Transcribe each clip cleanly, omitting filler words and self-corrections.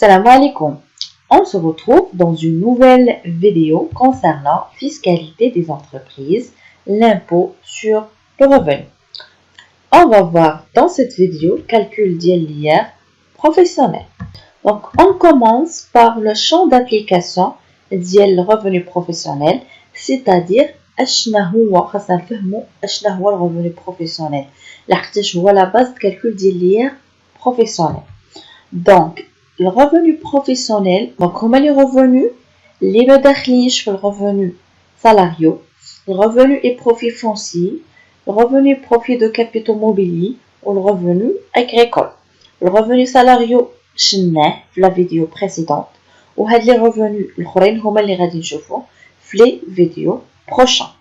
Salam alaikum. On se retrouve dans une nouvelle vidéo concernant fiscalité des entreprises, l'impôt sur le revenu. On va voir dans cette vidéo calcul d'IR professionnel. Donc on commence par le champ d'application ديال revenu professionnel, c'est-à-dire اشنا هو le revenu professionnel لحقاش هو la base de calcul ديال professionnel. Donc le revenu professionnel, donc comment les revenus, les مداخلينش في le revenu salariaux, le revenu et profit foncier, le revenu et profit de capitaux mobiliers ou le revenu agricole. Le revenu salariaux شناه في la vidéo précédente وهاد les revenus الاخرين هما اللي غادي نشوفو في les vidéos prochains.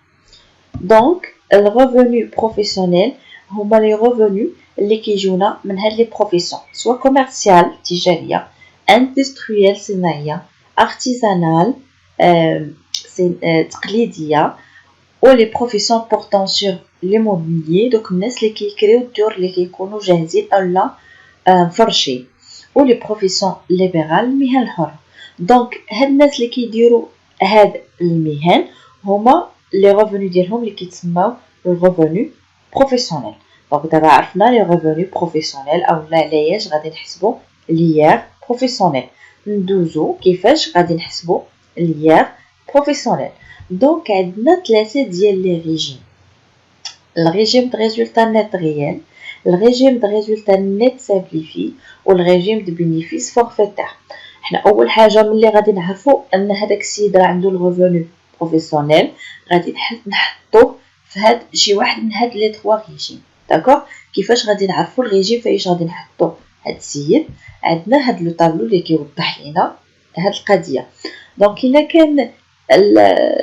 Donc le revenu professionnel هما les revenus اللي كيجونا من هاد لي بروفيسيون سوا كوميرسيال تجاريه industriel صناعيه artisanal تقليديه ou les professions portant sur l'immobilier دوك الناس اللي كيكريو الدور اللي كيكونوا جاهزين اولا مفرشين ou les professions libérales المهن الحره. دونك هاد الناس اللي كيديروا هاد المهن هما لي revenus ديالهم اللي كيتسموا الريفوني بروفيسيونيل. دونك دابا عرفنا لي ريفوني بروفيسيونيل او علاش غادي نحسبوا ليير بروفيسيونيل. ندوزو كيفاش غادي نحسبوا ليير بروفيسيونيل. دونك عندنا ثلاثه ديال لي ريجيم: الريجيم دو ريزولتا نيت ريال، الريجيم دو ريزولتا نيت سامبليفي والريجيم دو بينيفيس فورفيتير. حنا اول حاجه ملي غادي نعرفوا ان هذاك السيد راه عنده الريفوني بروفيسيونيل غادي نحطوه في هاد شي واحد من هاد لي 3 ريجيم. داكوغ كيفاش غادي نعرفوا الريجيم فايش غادي نحطوا هاد السيد؟ عندنا هاد لو طابلو اللي كيوضح لينا هاد القضيه. دونك الا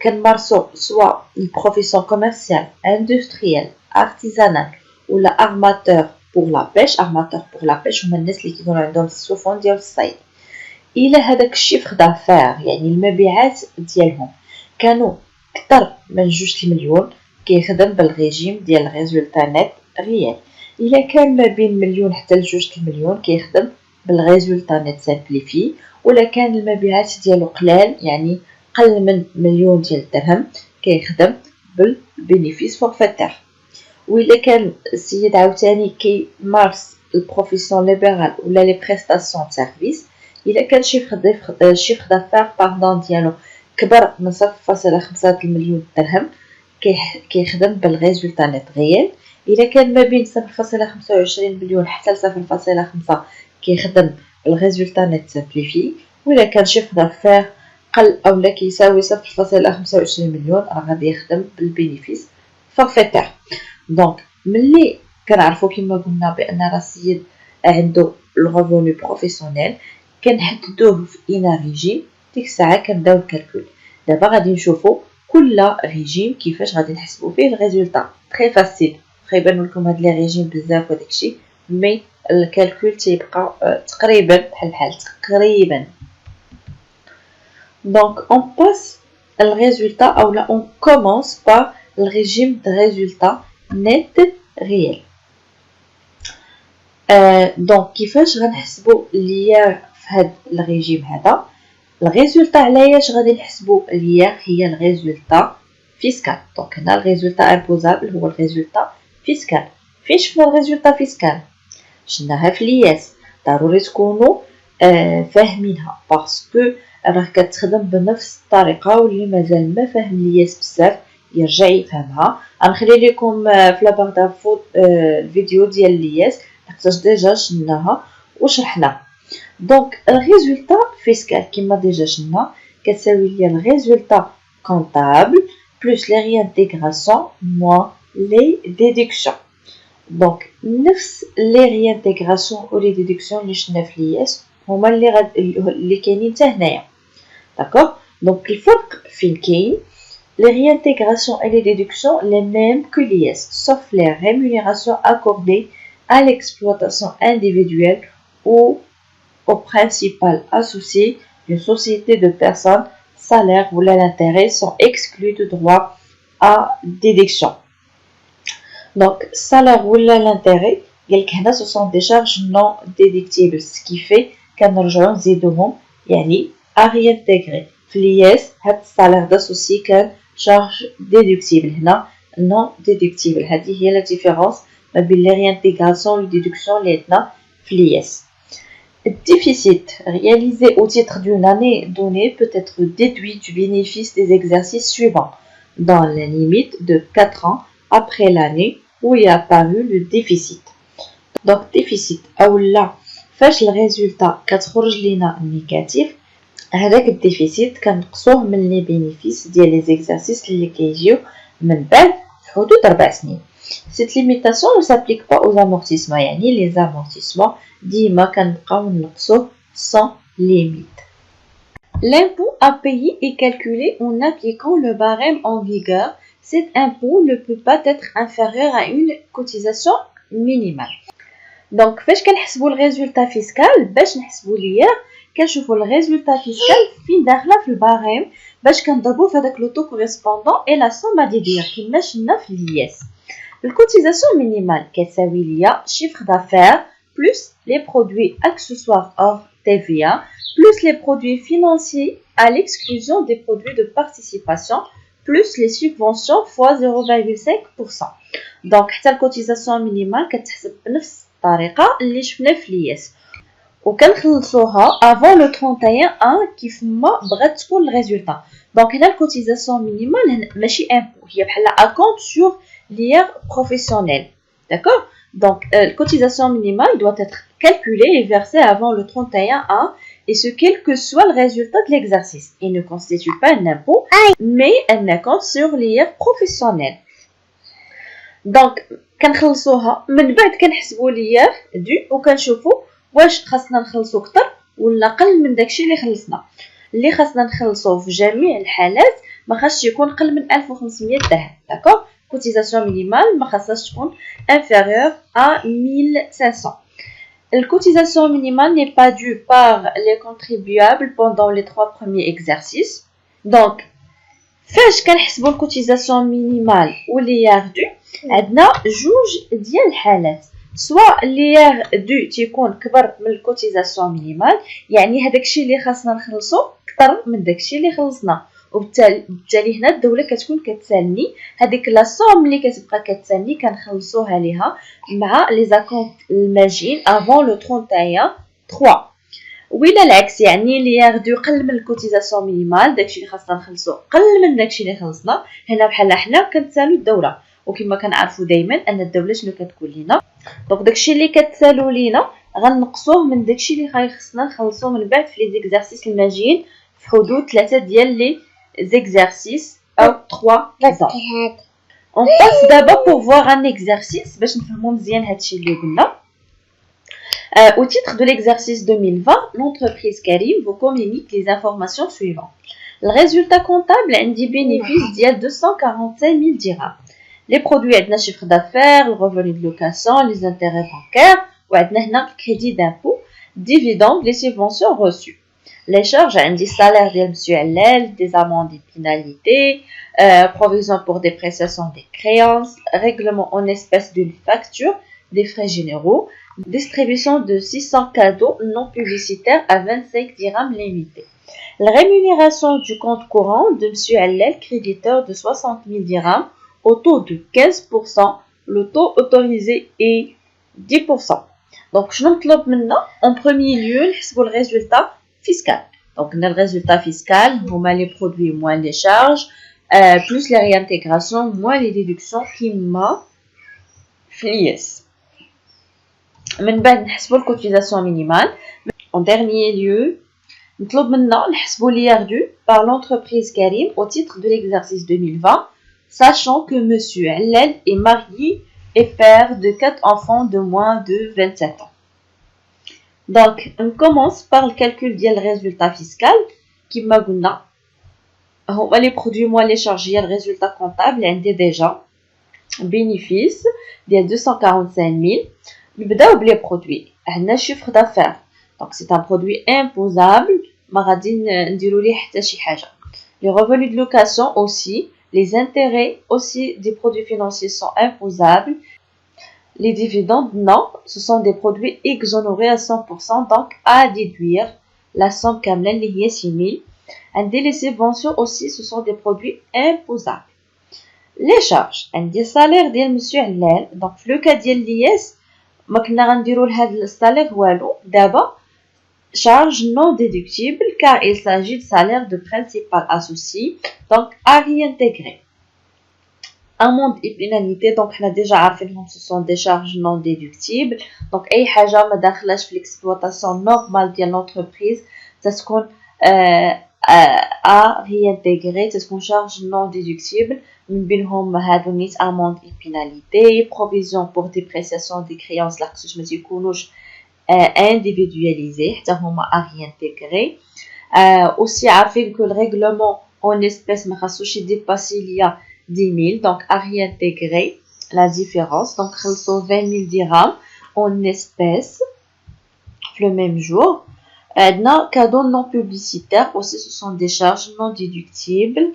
كنمارسو سوا البروفيسيون كوميرسيال اندستريال ارتيزانال ولا ارماتور بور لا بيش. ارماتور بور لا بيش هما الناس اللي كيكونوا عندهم السفن ديال الصيد. الى هذاك الشيفر دافير يعني المبيعات ديالهم كانوا اكثر من 2 مليون كيخدم بالريجيم ديال الريزولتا نيت ريال. الا كان ما بين مليون حتى ل 2 مليون كيخدم بالريزولتا نيت سامبليفي. ولا كان المبيعات ديالو قلال يعني قل من مليون ديال الدرهم كيخدم بالبينيفيس فورفيتير. وإلا كان السيد عاوتاني كيمارس البروفيسيون ليبرال ولا لي بريستاسيون سيرفيس، إلا كان شيفر دافير باردون ديالو كبر من 0.5 مليون درهم كيخدم بالريزولتا نيت ريال. إلا كان ما بين 0.25 مليون حتى ل 0.5 كيخدم بالريزولتا نيت سامبليفي. وإلا كان شيفر دافير قل أولا كيساوي 0.25 مليون راه غادي يخدم بالبينيفيس فورفيتير. دونك ملي كنعرفوا كما قلنا بان راه السيد عنده الريفوني بروفيسيونيل كنحددوه في اينا ريجيم، ديك الساعه كنبداو الكالكول. دابا غادي نشوفوا كل ريجيم كيفاش غادي نحسبوا فيه الريزولطا. تري فاسيل، تيبانوا لكم هاد لي ريجيم بزاف وداكشي، مي الكالكول تيبقى تقريبا بحال تقريبا. Donc on passe le résultat ou là on commence par le régime de résultat net réel. Donc كيفاش غنحسبوا ليا في هذا الريجيم هذا؟ الريزولتا علاش غادي نحسبوا ليا هي الريزولتا فيسكال. دونك هنا الريزولتا امبوزابل هو الريزولتا فيسكال. فين شفنا الريزولتا فيسكال؟ شفناها في لياس. ضروري تكونوا فاهمينها باسكو راه كتخدم بنفس الطريقه، واللي مازال ما فاهم لياس بزاف يرجع يفهمها. غنخلي لكم في لابار دافو الفيديو ديال لياس حيت ديجا شفناها وشرحناها. دونك الريزولتا فيسكال كما ديجا شفنا كتساوي ليا الريزولتا كونطابل بلس لي ريانتيغراسيون موان لي ديدكسيون. دونك نفس لي ريانتيغراسيون و لي ديدكسيون اللي شفنا في لياس هما اللي كاينين حتى هنايا. داكوغ دونك الفرق فين كاين؟ les réintégrations et les déductions les mêmes que l'IS, sauf les rémunérations accordées à l'exploitation individuelle ou au principal associé d'une société de personnes, salaire ou l'intérêt sont exclus de droit à déduction. Donc, salaire ou l'intérêt, ce sont des charges non déductibles, ce qui fait كنرجعو نزيدوهم يعني à réintégrer في الياس. هاد الصالير داسوسي كان شارج ديدكتيبل، هنا نون ديدكتيبل. هذه هي لا ديفيرونس ما بين لي réintégration و déduction اللي عندنا في الياس. Le déficit réalisé au titre d'une année donnée peut être déduit du bénéfice des exercices suivants dans la limite de 4 ans après l'année où est apparu le déficit. Donc déficit ou là فاش الريزولتا كتخرج لينا نيجاتيف، هذاك الديفيسيت كنقصوه من لي بينيفيس ديال لي زيكزارسيس اللي كيجيو من بعد في حدود 4 سنين. Cette limitation ne s'applique pas aux amortissements، يعني les amortissements ديما كنبقاو نقصوه sans limite. L'impôt à payer est calculé en appliquant le barème en vigueur. Cet impôt ne peut pas être inférieur à une cotisation minimale. Donc فاش كنحسبوا الريزولتا فيسكال، باش نحسبوا ليا كنشوفوا الريزولتا فيسكال فين داخله في الباريم باش كنضربوا في هذاك لو تو كوريسبوندون اي لا سوم ا ديدير كيما شفنا في الياس. الكوتيزاسيون مينيمال كتساوي ليا شيفر دافير بلس لي برودوي اكسسوار اور TVA plus les produits financiers à l'exclusion des produits de participation plus les subventions fois 0,5%. Donc حتى الكوتيزاسيون مينيمال كتحسب بنفس الطريقه اللي شفنا في الياس وكنخلصوها avant le 31 كيف ما بغات تكون الريزولتا. دونك هنا الكوتيزاسيون مينيمال ماشي امبو، هي بحال اكونت سور لير بروفيسيونيل. داكور. Donc, la cotisation minimale doit être calculée et versée avant le 31 et ce quel que soit le résultat de l'exercice. Il ne constitue pas un impôt, mais un compte sur l'IR professionnel. Donc, كنخلصوها من بعد كنحسبوا l'IR دو وكنشوفوا واش خاصنا نخلصوا اكثر ولا اقل من داكشي اللي خلصنا. اللي خاصنا نخلصوه في جميع الحالات ما خاصش يكون اقل من 1500 درهم. داكور. Cotisation minimale ما خاصهاش تكون inférieure à 1500. La cotisation minimale n'est pas due par les contribuables pendant les 3 premiers exercices. Donc, فاش كنحسبوا الكوتيزاسيون مينيمال واللي ياردو عندنا جوج ديال الحالات، سواء اللي ياردو تيكون كبر من الكوتيزاسيون مينيمال، يعني هذاك الشيء اللي خاصنا نخلصو اكثر من داك الشيء اللي خلصنا، وبالتالي هنا الدوله كتكون كتسالني هذيك لا سوم اللي كتبقى كتسالني كنخلصوها ليها مع لي زاكونت الماجين افون لو 31 3. وإلا العكس يعني اللي ياخدو قل من الكوتيزاسيون مينيمال داكشي اللي خاصنا نخلصو قل من داكشي اللي خلصنا، هنا بحال حنا كنتسالو الدوله. وكما كنعرفوا دائما ان الدوله شنو كتقول لينا، دونك داكشي اللي كتسالو لينا غنقصوه من داكشي اللي خاصنا نخلصو من بعد في لي زيكزارسيس الماجيين في حدود 3 ديال لي زيكزارسيس او 3 زون. On passe d'abord pour voir un exercice باش نفهموا مزيان هادشي اللي قلنا. Au titre de l'exercice 2020, l'entreprise Karim vous communique les informations suivantes. Le résultat comptable a un bénéfice d'il 245 000 dirhams. Les produits ont un chiffre d'affaires, le revenu de location, les intérêts bancaires, ou un crédit d'impôt, dividendes, les subventions reçues. Les charges ont des salaires de M. des amendes et pénalités, provision pour des prestations des créances, règlement en espèces d'une facture, des frais généraux, distribution de 600 cadeaux non publicitaires à 25 dirhams limités. La rémunération du compte courant de M. Allel, créditeur de 60 000 dirhams, au taux de 15%, le taux autorisé est 10%. Donc, je نطلب منا en premier lieu نحسبوا le résultat fiscal. Donc, le résultat fiscal, moins les produits, moins les charges, plus les réintégrations, moins les déductions qui m'a fait. من بعد نحسبوا الكوتيزاسيون مينيمال. En dernier lieu, نطلب منا نحسبوا l'IRDU par l'entreprise Karim au titre de l'exercice 2020, sachant que monsieur Allel est marié et père de 4 enfants de moins de 27 ans. Donc, on commence par le calcul du résultat fiscal qui m'a قلنا هما les produits moins les charges, le résultat comptable عندي déjà bénéfice ديال 245 000. نبداو بلي برودوي. عندنا chiffre d'affaires, donc c'est un produit imposable ما غادي نديرو ليه حتى شي حاجه. Les revenus de location aussi, les intérêts aussi des produits financiers sont imposables. Les dividendes, non, ce sont des produits exonérés à 100%, donc à déduire la somme كاملة اللي هي 6000. عندي les subventions aussi, ce sont des produits imposables. Les charges, عندي salaire ديال مسيو علال. donc في لو كا ديال لياس ما كنا غنديرو لهاد السالير والو. دابا charge non déductible car il s'agit de salaire de principal associé, donc à réintégrer. Amende et pénalité, donc on a déjà عارفينهم, ce sont des charges non déductibles. donc اي حاجه ما داخلاش في l'exploitation normale ديال l'entreprise تتكون à réintégrer, تتكون charge non déductible. من بينهم هادو نيت amende et pénalité, provision pour dépréciation des créances لا خصوش ما تيكونوش individualisé, حتى هما à réintégrer. aussi عارفين que le règlement en espèces ما خاصوش يديباسي ليا 10 000, donc à réintégrer la différence. donc خلصوا 20 000 dirhams en espèces le même jour. عندنا cadeaux non publicitaires aussi, ce sont des charges non déductibles.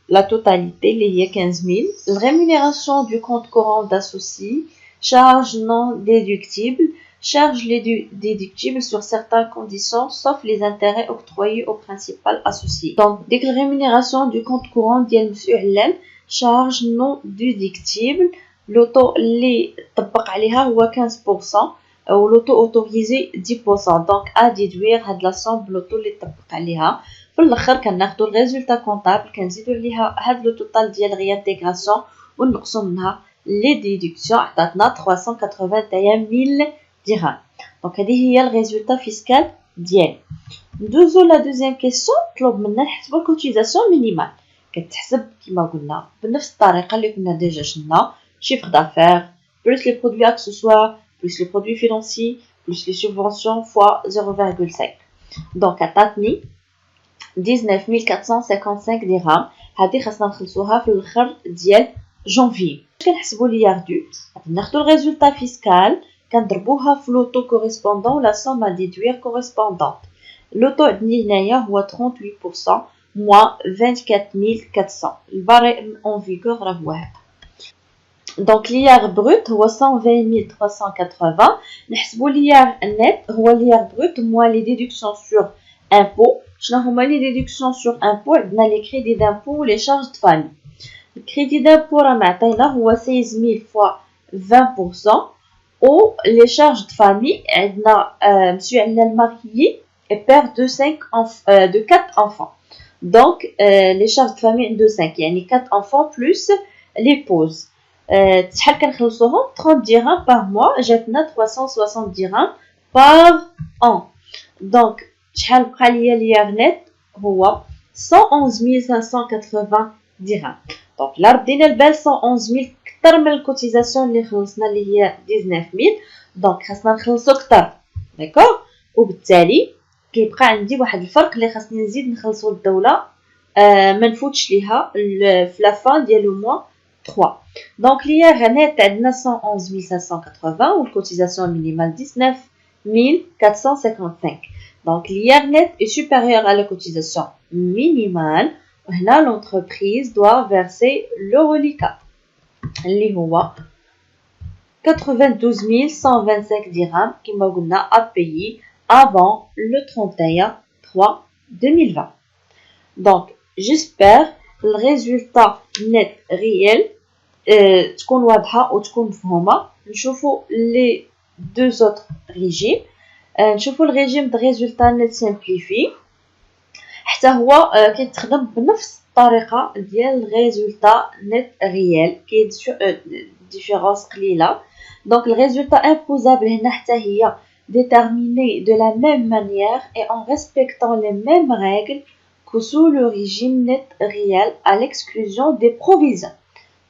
La totalité اللي هي 15 000. rémunération du compte courant d'associé, charges non déductibles, charges déductibles sur certaines conditions, sauf les intérêts octroyés au principal associé. Donc, dès que la rémunération du compte courant ديال مسيو علال, charges non déductibles, l'auto اللي طبق عليها هو 15% ou l'auto autorisé 10%. donc à déduire هاد la somme l'auto اللي طبق عليها. في الاخر كناخذوا الريزولتا كونطابل كنزيدوا عليها هاد لو توتال ديال ريانتيغراسيون ونقصوا منها لي ديدكسيون, عطاتنا 381 000 dirhams. دونك هذه هي الريزولتا فيسكال ديالي. ندوزو لا دوزيام كيسيون. طلب منا نحسبوا الكوتيزاسيون مينيمال. كتحسب كما قلنا بنفس الطريقه اللي كنا ديجا شفنا, chiffre d'affaires plus les produits accessoires plus les produits financiers plus les subventions fois 0,5. donc عطاتني 19455 درهم. هذه خاصنا نخلصوها في الاخر ديال جونفي. كنحسبوا لياردو, ناخذوا الريزولتا فيسكال كنضربوها في لوتو كوريسبوندون لا سوم ا ديدوير كوريسبوندون. لوتو عندي هنايا هو 38% moins 24400. الباريم اون فيغور راه هو هذا. دونك ليار بروت هو 120380. نحسبوا ليار نت هو ليار بروت موان لي ديدكسيون سور impôt. شنو هما لي ديدكسيون سور impôt؟ عندنا لي كريدي دامبو و لي شارج د فامي. الكريدي دامبو راه معطينا هو 16000 فوا 20%. و لي شارج د فامي عندنا مسيو علال ماريي et père de 4 enfants. donc les charges de famille عنده 5, يعني 4 enfants plus l'épouse. شحال كنخلصوهم 30 dirhams par mois, جاتنا 360 dirhams par an. donc شحال بقى ليا ليا نت هو 111580 dirhams. donc لا ردينا البال 111000 كثر من الكوتيزاسيون اللي خلصنا اللي هي 19000. donc خاصنا نخلصو كثر, داكوغ. وبالتالي كيبقى عندي واحد الفرق اللي خاصني نزيد نخلصو للدوله, ما نفوتش ليها في لا فان ديال لو موا 3. دونك ليا غنات عندنا 111580 والكوتيزاسيون مينيمال 19455. دونك ليا نت est supérieur à la cotisation minimale. وهنا l'entreprise doit verser le reliquat اللي هو 92125 dirhams كما قلنا à payer avant le 31/3/2020. donc j'espère le résultat net réel تكون واضحه وتكون مفهومه. نشوفوا les deux autres régimes. نشوفوا الريجيم د résultat net simplifié حتى هو كيتخدم بنفس الطريقه ديال résultat net réel, كاين différence قليله. donc le résultat imposable هنا حتى هي déterminé de la même manière et en respectant les mêmes règles que sous le régime net réel à l'exclusion des provisions.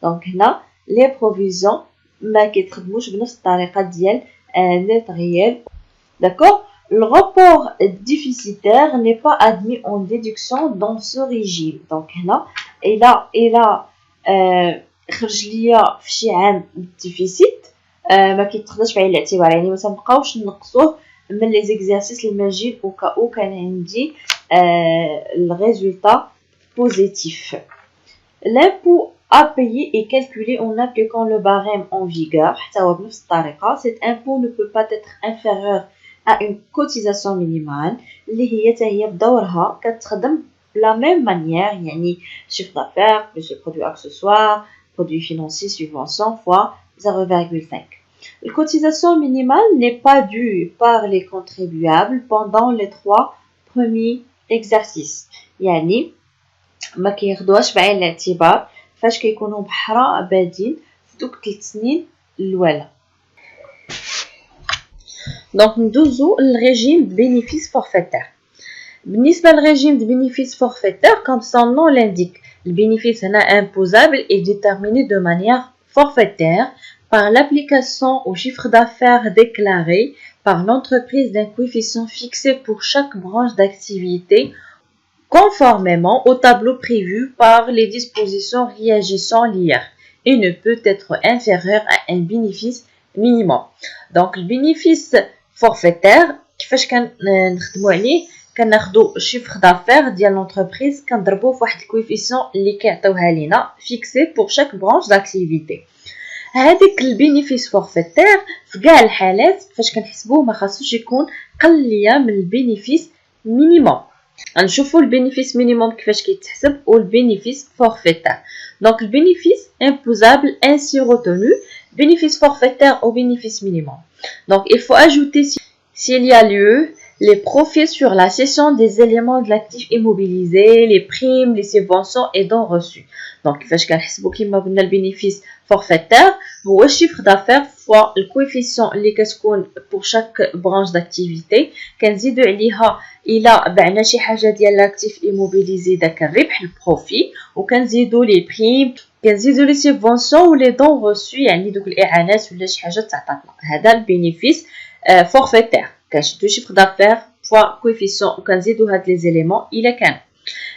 donc هنا les provisions ما كيتخدموش بنفس الطريقه ديال net réel. d'accord. le rapport déficitaire n'est pas admis en déduction dans ce régime. donc هنا الى خرج ليا في شي عام بالديفيسيت ما كيتخداش في عين الاعتبار, يعني ما تنبقاوش نقصوه من لي زيكزارسيس اللي ماجين او كان عندي الريزولتا بوزيتيف. l'impôt à payer est calculé en appliquant le barème en vigueur. Cet impôt ne peut pas être inférieur à une cotisation minimale اللي هي بدورها كتخدم la même manière يعني chiffre d'affaires plus le produit accessoire produit financier subvention fois 0,5. La cotisation minimale n'est pas due par les contribuables pendant les 3 premiers exercices يعني ما كياخدوهاش بعين الاعتبار فاش كيكونوا بحرا بادين في دوك 3 سنين الاولى. دونك ندوزو للريجيم دو bénéfice forfaitaire. بالنسبه للريجيم دو bénéfice forfaitaire comme son nom l'indique, le bénéfice هنا imposable est déterminé de manière forfaitaire par l'application au chiffre d'affaires déclaré par l'entreprise d'un coefficient fixé pour chaque branche d'activité conformément au tableau prévu par les dispositions réagissant l'IR et ne peut être inférieur à un bénéfice minimum. Donc le bénéfice forfaitaire كيفاش كنخدموا عليه كناخدو chiffre d'affaires ديال l'entreprise كنضربوه فواحد الكويفيسيون اللي كيعطيوها لينا fixé pour chaque branche d'activité. هذيك البينيفيس فورفيتير في كاع الحالات فاش كنحسبوه ما خاصوش يكون قليه من البينيفيس مينيموم. غنشوفوا البينيفيس مينيموم كيفاش كيتحسب والبينيفيس فورفيتير. Donc le bénéfice imposable ainsi retenu, bénéfice forfaitaire au bénéfice minimum. Donc il faut ajouter s'il y a lieu les profits sur la cession des éléments de l'actif immobilisé, les primes, les subventions et dons reçus. Donc كيفاش كنحسبوا كيما قلنا البينيفيس forfaitaire هو الشيفر دافير فوا الكويفيسيون اللي كتكون pour chaque branche d'activité كنزيدوا عليها الى بعنا شي حاجه ديال لاكتيف ايموبيليزي داك الربح البروفي وكنزيدوا لي بريم كنزيدوا لي سيبفونسيون ولي دون ريسو يعني دوك الاعانات ولا شي حاجه تعطاتنا. هذا البينيفيس فورفيتير كنشدو شيفر دافير فوا كويفيسيون وكنزيدوا هاد لي زيليمون الى كان.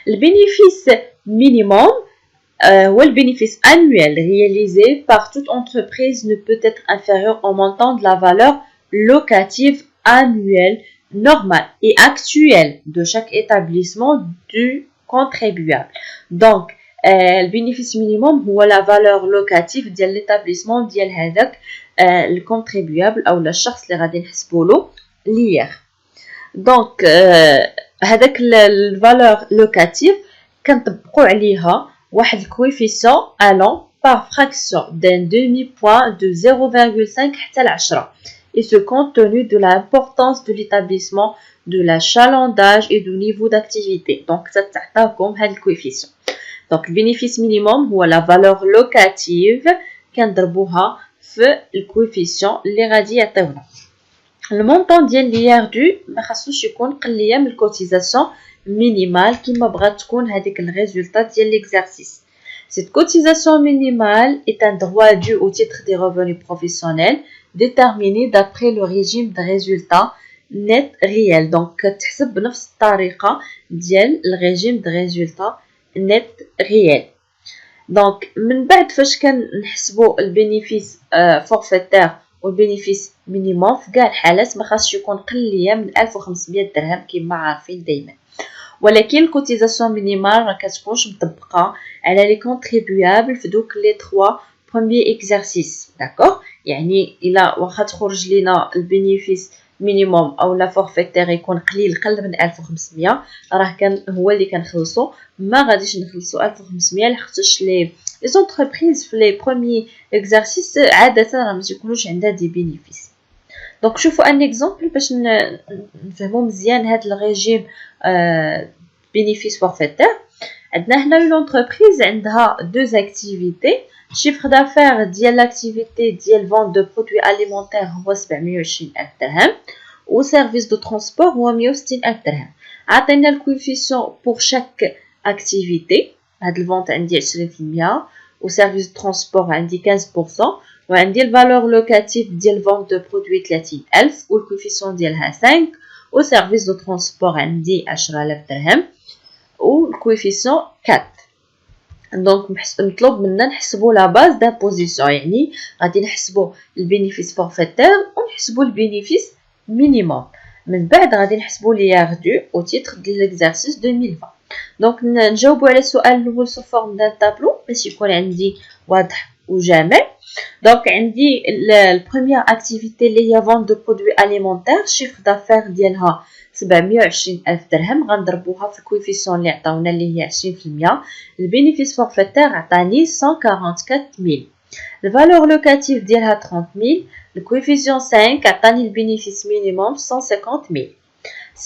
البينيفيس مينيموم ou le bénéfice annuel réalisé par toute entreprise ne peut être inférieur au montant de la valeur locative annuelle normale et actuelle de chaque établissement du contribuable. Donc, le bénéfice minimum هو la valeur locative ديال l'établissement ديال هذاك الcontribuable أو الشخص اللي غادي نحسبوا له l'IR. Donc, هذاك الvaleur locative كنطبقوا عليها واحد الكويفيسيون allant par fraction d'un demi-point de 0,5 حتى ل 10 et ce compte tenu de l'importance de l'établissement, de l'achalandage et du niveau d'activité. Donc تعطاكم هاد الكويفيسيون. Donc le bénéfice minimum هو la valeur locative كنضربوها في الكويفيسيون اللي غادي يعطيونا. المونطون ديال l'IR dû ما خاصوش يكون قليه من الكوتيزاسيون minimale كما بغات تكون هذيك الريزولطات ديال l'exercice. Cette cotisation minimale est un droit dû au titre des revenus professionnels déterminé d'après le régime de résultat net réel. Donc كتحسب بنفس الطريقة ديال الرégime de résultat net réel. Donc من بعد فاش كنحسبوا البينيفيس forfaitaire والبينيفيس مينيموم في كاع الحالات ما خاصش يكون قليه من 1500 درهم كما عارفين دائما. ولكن الكوتيزاسيون مينيمال ما كتكونش مطبقه على لي كونتريبيابل في دوك لي 3 بروميير اكزرسيس. داكوغ يعني الا واخا تخرج لينا البينيفيس مينيموم او لا فورفيتير يكون قليل قل من 1500 راه كان هو اللي كنخلصو ما غاديش نخلصو 1500 لحقاش لي زونتربريز في لي بروميير اكزرسيس عاده راه ما تيكونوش عندها دي بينيفيس. دونك شوفوا ان اكزامبل باش نفهموا مزيان هاد الريجيم bénéfice forfaitaire. عندنا هنا une entreprise عندها deux activités. chiffre d'affaires ديال l'activité ديال vente de produits alimentaires هو 720,000 درهم و service de transport هو 160,000 درهم. عطينا الكويفيسيون pour chaque activité. هاد الفونت عندي 20% و service de transport عندي 15% وعندي الفالور لوكاتيف ديال vente de produits 30,000 و الكويفيسيون ديالها 5 و service de transport عندي 10,000 درهم و الكويفيسيون 4. دونك مطلوب منا نحسبوا لا باز دامبوزيسيون يعني غادي نحسبوا البينيفيس فورفيتير ونحسبوا البينيفيس مينيموم. من بعد غادي نحسبوا لي ار دو او تيتر ديال ليكزارسيس 2020. دونك نجاوبوا على السؤال الاول سو فورم دان طابلو باش يكون عندي واضح وجامع. دونك عندي البروميير اكتيفيتي اللي هي فون دو برودوي اليمونتير، شيفر دافير ديالها 720 ألف درهم، غنضربوها في الكويفيسيون اللي عطاونا اللي هي 20%. البينيفيس فورفيتير عطاني 144000. الفالور لوكاتيف ديالها 30000. الكويفيسيون 5 عطاني البينيفيس مينيموم 150000.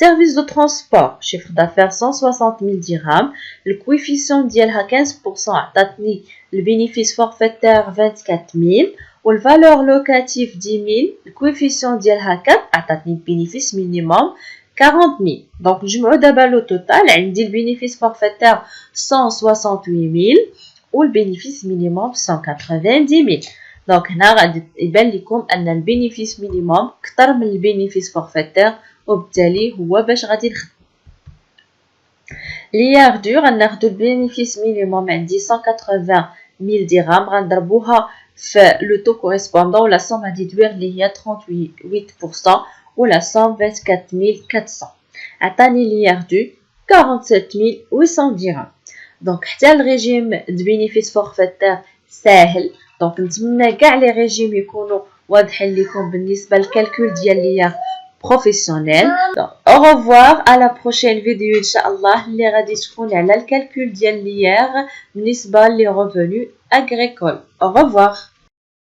Service de transport, chiffre d'affaires 160 000 dirhams. Le coefficient ديالها 15% عطاتني le bénéfice forfaitaire 24 000 و valeur locative 10 000. Le coefficient ديالها 4 عطاتني le bénéfice minimum 40 000. Donc نجمعو دابا لو توتال، عندي le bénéfice forfaitaire 168 000 و le bénéfice minimum 190 000. دونك هنا غادي يبان لكم ان البينيفيس مينيموم كتر من البينيفيس فورفيتير، وبالتالي هو باش غادي نخدم. لياردو غناخدو البينيفيس مينيموم عندي 180000 درهم، غنضربوها في لو تو كوريسبوندون ولا سوم غادي تدوير اللي هي 38% ولا 124400. عطاني لياردو 47800 درهم. دونك حتى الريجيم دو بينيفيس فورفيتير ساهل. دونك نتمنى كاع لي ريجيم يكونوا واضحين لكم بالنسبه للكالكول ديال ليا بروفيسيونيل. au revoir à la prochaine vidéo ان شاء الله اللي غادي تكون على الكالكول ديال ليار بالنسبه لي revenus agricoles. au revoir.